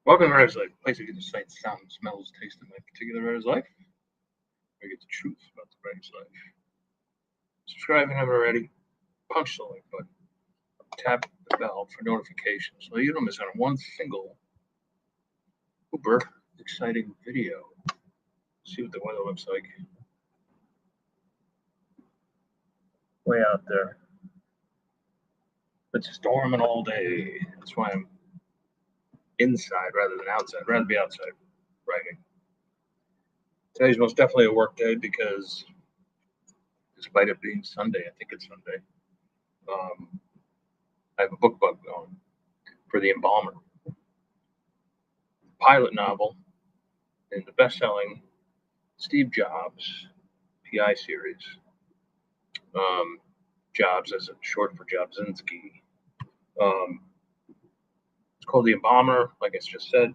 Welcome to Writer's Life, a place where you get the sights, sounds, smells, taste of my particular writer's life, where you get the truth about the writer's life. Subscribe if you haven't already. Punch the like button. Tap the bell for notifications so you don't miss out on one single super exciting video. See what the weather looks like. Way out there. It's storming all day. That's why I'm inside rather than outside. I'd rather be outside writing. Today's most definitely a work day because despite it being Sunday, I think it's Sunday, I have a BookBub going for The Embalmer, pilot novel in the best-selling Steve Jobs PI series. Jobs as a short for Jobzinski. It's called The Embalmer, like I just said.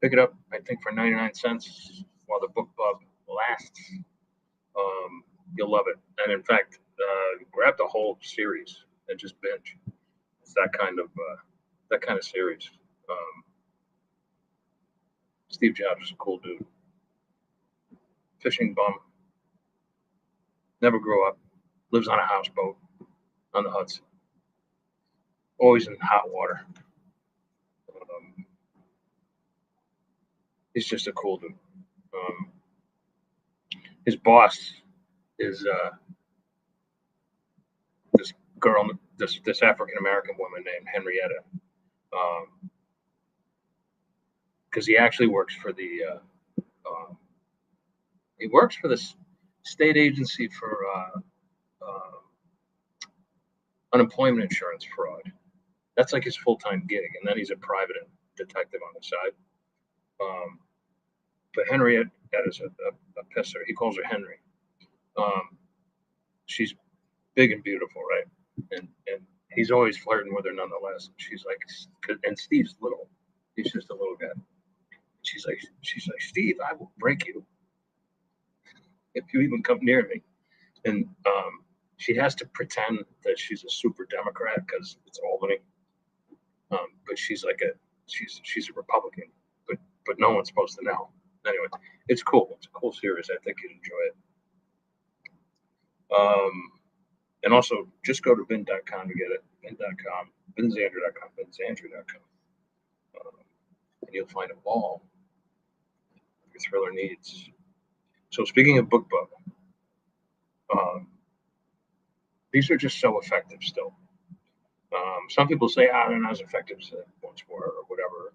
Pick it up, I think, for 99 cents while the BookBub lasts. You'll love it. And in fact, grab the whole series and just binge. It's that kind of series. Steve Jobs is a cool dude. Fishing bum. Never grew up. Lives on a houseboat on the Hudson. Always in hot water. He's just a cool dude. His boss is this girl, this African American woman named Henrietta, because he actually works for the state agency for unemployment insurance fraud. That's like his full-time gig, and then he's a private detective on the side. But Henriette is a pisser. He calls her Henry. She's big and beautiful, right? And he's always flirting with her nonetheless. She's like, and Steve's little. He's just a little guy. She's like, Steve, I will break you if you even come near me. And she has to pretend that she's a super Democrat because it's Albany. But she's like she's a Republican. But no one's supposed to know. Anyway, it's cool. It's a cool series. I think you'd enjoy it. And also, just go to bin.com to get it. Bin.com, binxandra.com, binxandra.com. And you'll find a ball of your thriller needs. So speaking of BookBub, these are just so effective still. Some people say, they're not as effective as they once were or whatever.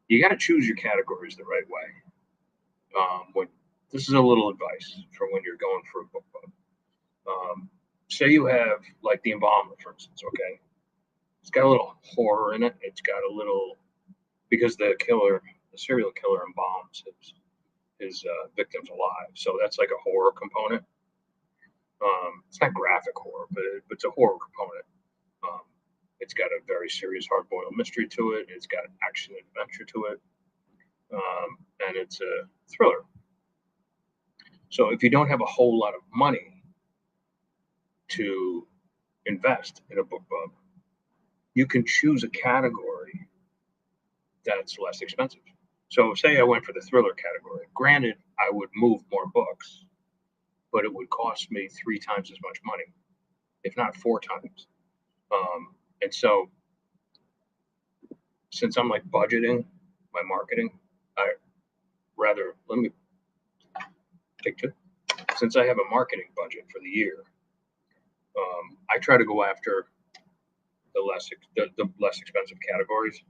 You got to choose your categories the right way. This is a little advice for when you're going for a BookBub. Say you have like The Embalmer, for instance, okay? It's got a little horror in it. It's got a little, because the serial killer embalms his victims alive. So that's like a horror component. It's not graphic horror, but it's a horror component. It's got a very serious hard-boiled mystery to it. It's got action adventure to it. And it's a thriller. So if you don't have a whole lot of money to invest in a BookBub, you can choose a category that's less expensive. So say I went for the thriller category. Granted, I would move more books, but it would cost me 3 times as much money, if not 4 times. And so since I'm like budgeting my marketing, let me take 2. Since I have a marketing budget for the year, I try to go after the less expensive categories.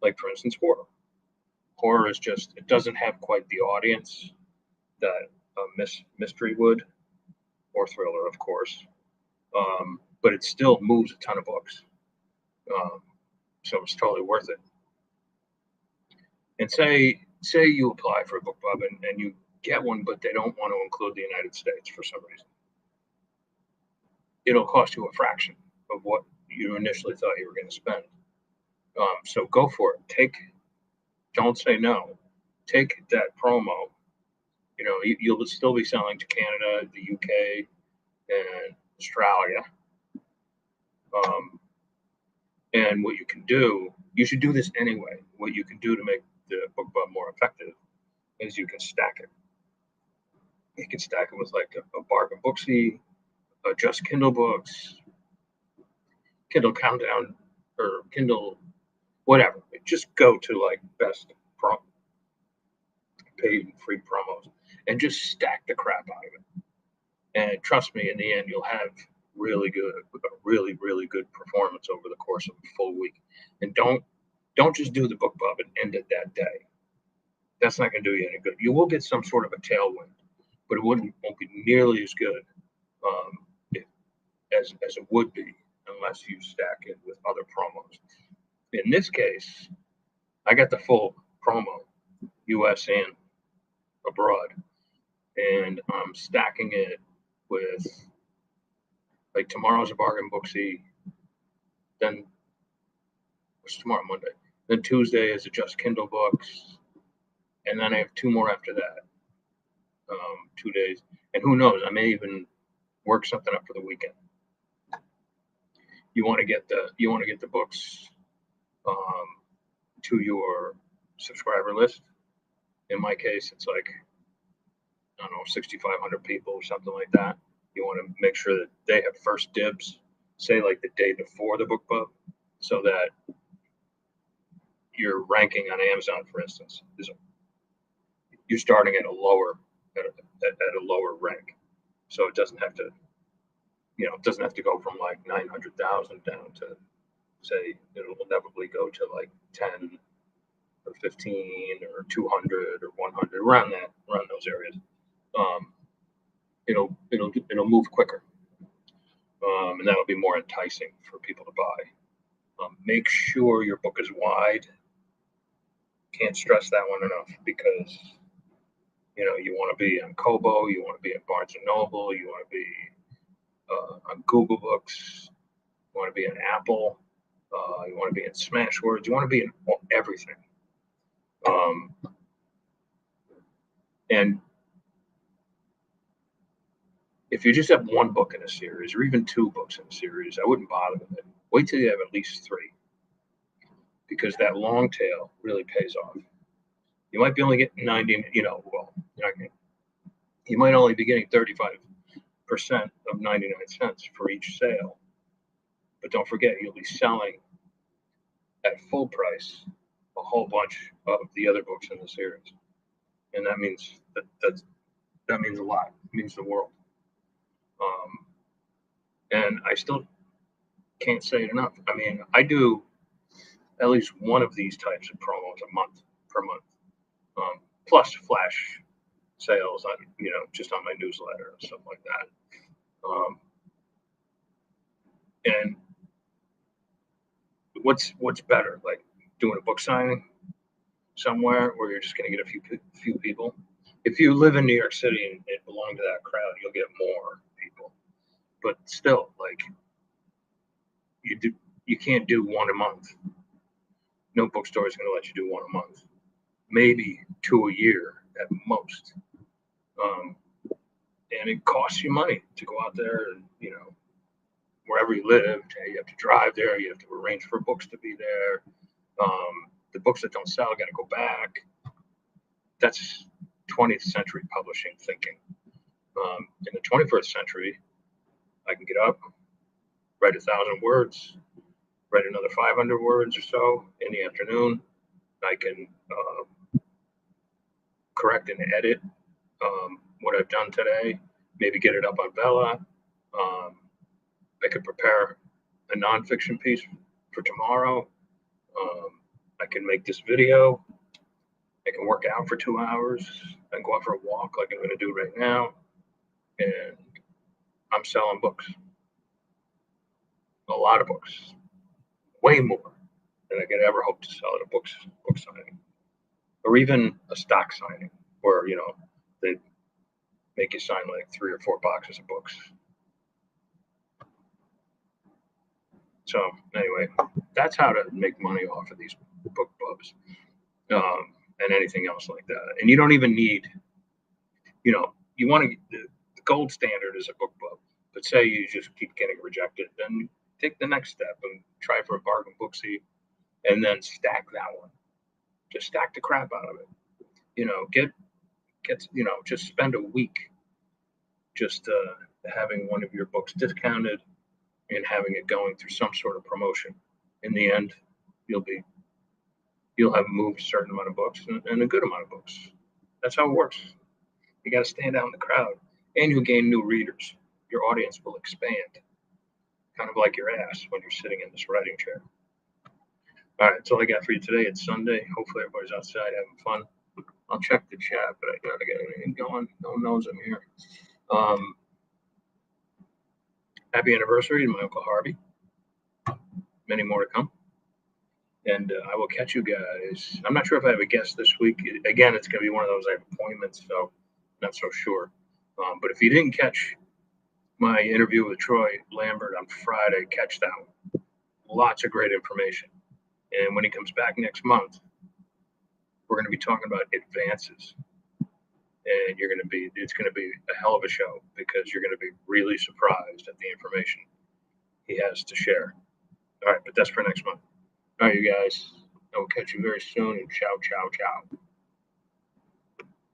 Like for instance, horror. Horror is just, it doesn't have quite the audience that mystery would, or thriller, of course. But it still moves a ton of books. So it's totally worth it. And say you apply for a BookBub and you get one, but they don't want to include the United States for some reason. It'll cost you a fraction of what you initially thought you were going to spend. So go for it. Don't say no. Take that promo. You'll still be selling to Canada, the UK, and Australia. And what you can do You should do this anyway. What you can do to make the BookBub more effective is you can stack it. You can stack it with like a bargain Booksy, just Kindle books, Kindle Countdown, or Kindle whatever. Just go to like best paid and free promos and just stack the crap out of it. And trust me, in the end, you'll have really good performance over the course of a full week. And don't just do the BookBub and end it that day. That's not going to do you any good. You will get some sort of a tailwind, but it won't be nearly as good as it would be unless you stack it with other promos. In this case, I got the full promo, US and abroad, and I'm stacking it with, like, tomorrow's a bargain Booksy, then what's tomorrow, Monday? Then Tuesday is just Kindle books, and then I have 2 more after that, 2 days, and who knows, I may even work something up for the weekend. You want to get the books to your subscriber list. In my case, it's like, I don't know, 6,500 people or something like that. You want to make sure that they have first dibs, say like the day before the BookBub, so that your ranking on Amazon, for instance, you're starting at a lower rank, so it doesn't have to, go from like 900,000 down to, say, it'll inevitably go to like 10 or 15 or 200 or 100, around those areas. It'll move quicker, and that'll be more enticing for people to buy. Make sure your book is wide. Can't stress that one enough, because you want to be on Kobo, you want to be at Barnes and Noble, you want to be on Google Books, you want to be on Apple, you want to be in Smashwords, you want to be in everything. And if you just have one book in a series, or even 2 books in a series, I wouldn't bother with it. Wait till you have at least 3, because that long tail really pays off. You might be only getting 90, you might only be getting 35% of 99 cents for each sale. But don't forget, you'll be selling at full price a whole bunch of the other books in the series. And that means that means a lot. It means the world. And I still can't say it enough. I mean, I do at least one of these types of promos per month, plus flash sales on, just on my newsletter and stuff like that. And what's better, like doing a book signing somewhere where you're just going to get a few people? If you live in New York City and belong to that crowd, you'll get more people. But still, like, you can't do one a month. No bookstore is going to let you do one a month. Maybe 2 a year at most. And it costs you money to go out there and, wherever you live, you have to drive there, you have to arrange for books to be there. The books that don't sell got to go back. That's 20th century publishing thinking. In the 21st century, I can get up, write 1,000 words, write another 500 words or so in the afternoon. I can correct and edit what I've done today, maybe get it up on Vella. I could prepare a nonfiction piece for tomorrow. I can make this video. I can work out for 2 hours. I can go out for a walk like I'm going to do right now. And I'm selling books. A lot of books. Way more than I could ever hope to sell at a book signing. Or even a stock signing where, they make you sign like 3 or 4 boxes of books. So anyway, that's how to make money off of these BookBubs, and anything else like that. And you don't even need, you want to, the gold standard is a BookBub. But say you just keep getting rejected, then take the next step and try for a bargain Booksy, and then stack that one. Just stack the crap out of it. Get just spend a week just having one of your books discounted and having it going through some sort of promotion. In the end, you'll have moved a certain amount of books and a good amount of books. That's how it works. You got to stand out in the crowd, and you'll gain new readers. Your audience will expand, kind of like your ass when you're sitting in this writing chair. All right, that's all I got for you today. It's Sunday. Hopefully, everybody's outside having fun. I'll check the chat, but I gotta get anything going. No one knows I'm here. Happy anniversary to my Uncle Harvey. Many more to come. And I will catch you guys. I'm not sure if I have a guest this week. Again, it's going to be one of those I have appointments, so not so sure. But if you didn't catch my interview with Troy Lambert on Friday, catch that one. Lots of great information. And when he comes back next month, we're going to be talking about advances. And it's going to be a hell of a show because you're going to be really surprised at the information he has to share. All right, but that's for next month. All right, you guys. I will catch you very soon, and ciao, ciao, ciao.